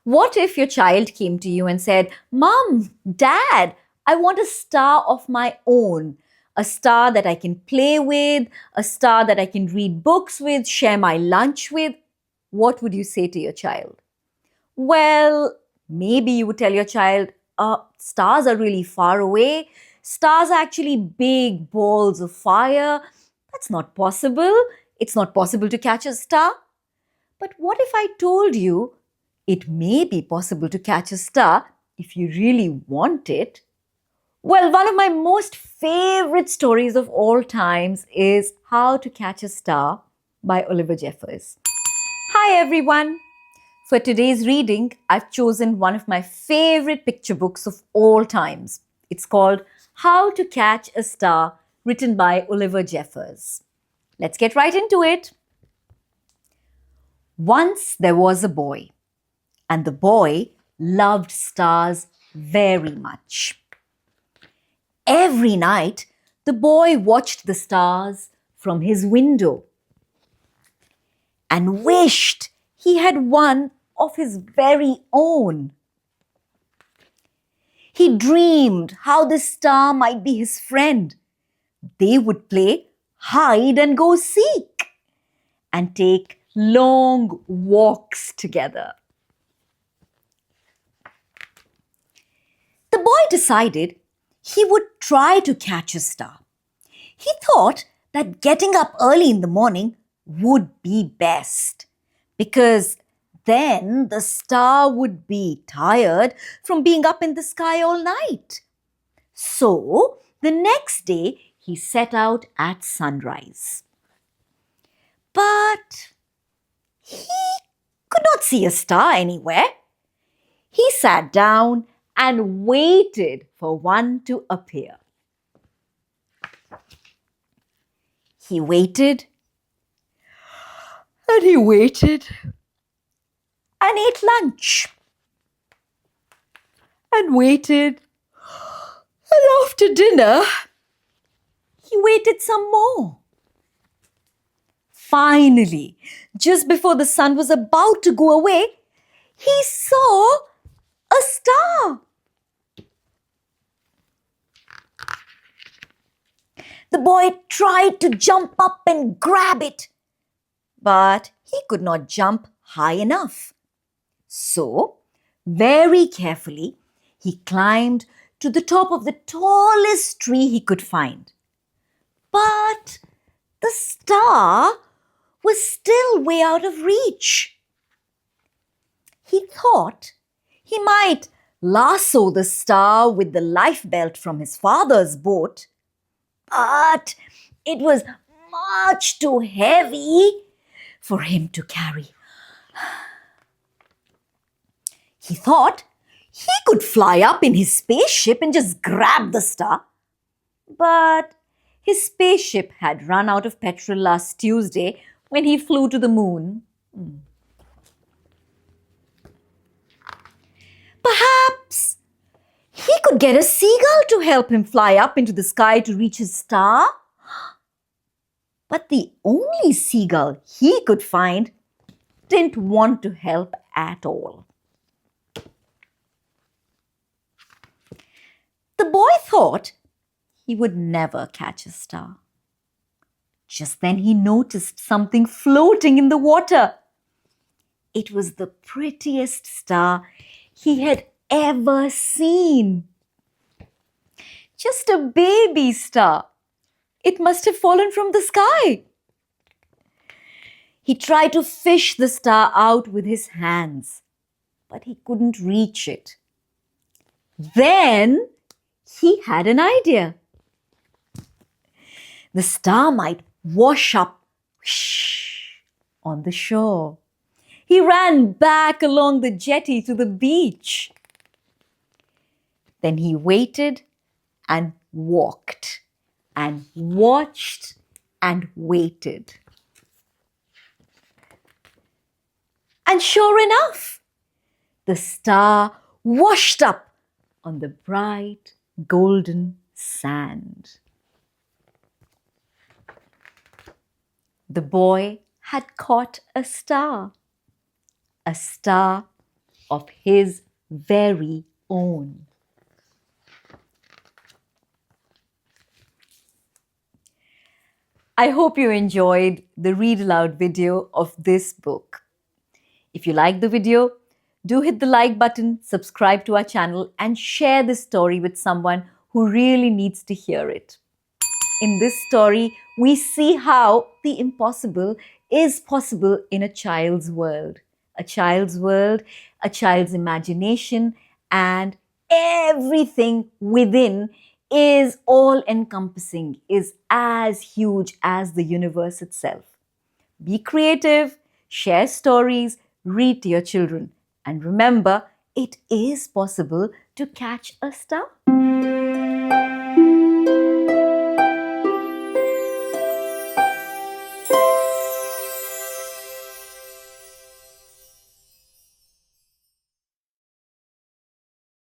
What if your child came to you and said, Mom, Dad, I want a star of my own, a star that I can play with, a star that I can read books with, share my lunch with? What would you say to your child? Well, maybe you would tell your child, stars are really far away. Stars are actually big balls of fire. That's not possible. It's not possible to catch a star. But what if I told you it may be possible to catch a star if you really want it? Well, one of my most favorite stories of all times is How to Catch a Star by Oliver Jeffers. Hi, everyone. For today's reading, I've chosen one of my favorite picture books of all times. It's called How to Catch a Star, written by Oliver Jeffers. Let's get right into it. Once there was a boy, and the boy loved stars very much. Every night, the boy watched the stars from his window and wished he had one of his very own. He dreamed how this star might be his friend. They would play hide and go seek and take long walks together. The boy decided he would try to catch a star. He thought that getting up early in the morning would be best because then the star would be tired from being up in the sky all night. So the next day he set out at sunrise. But he could not see a star anywhere. He sat down and waited for one to appear. He waited and he waited and ate lunch and waited, and after dinner he waited some more. Finally, just before the sun was about to go away, he saw a star. The boy tried to jump up and grab it, but he could not jump high enough. So, very carefully, he climbed to the top of the tallest tree he could find. But the star was still way out of reach. He thought he might lasso the star with the life belt from his father's boat, but it was much too heavy for him to carry. He thought he could fly up in his spaceship and just grab the star. But his spaceship had run out of petrol last Tuesday when he flew to the moon. Perhaps he could get a seagull to help him fly up into the sky to reach his star. But the only seagull he could find didn't want to help at all. The boy thought he would never catch a star. Just then he noticed something floating in the water. It was the prettiest star he had ever seen. Just a baby star. It must have fallen from the sky. He tried to fish the star out with his hands, but he couldn't reach it. Then he had an idea. The star might wash up on the shore. He ran back along the jetty to the beach. Then he waited and walked and watched and waited. And sure enough, the star washed up on the bright golden sand. The boy had caught a star of his very own. I hope you enjoyed the read aloud video of this book. If you like the video, do hit the like button, subscribe to our channel, and share this story with someone who really needs to hear it. In this story, we see how the impossible is possible in a child's world. A child's world, a child's imagination, and everything within is all encompassing, is as huge as the universe itself. Be creative, share stories, read to your children, and remember, it is possible to catch a star.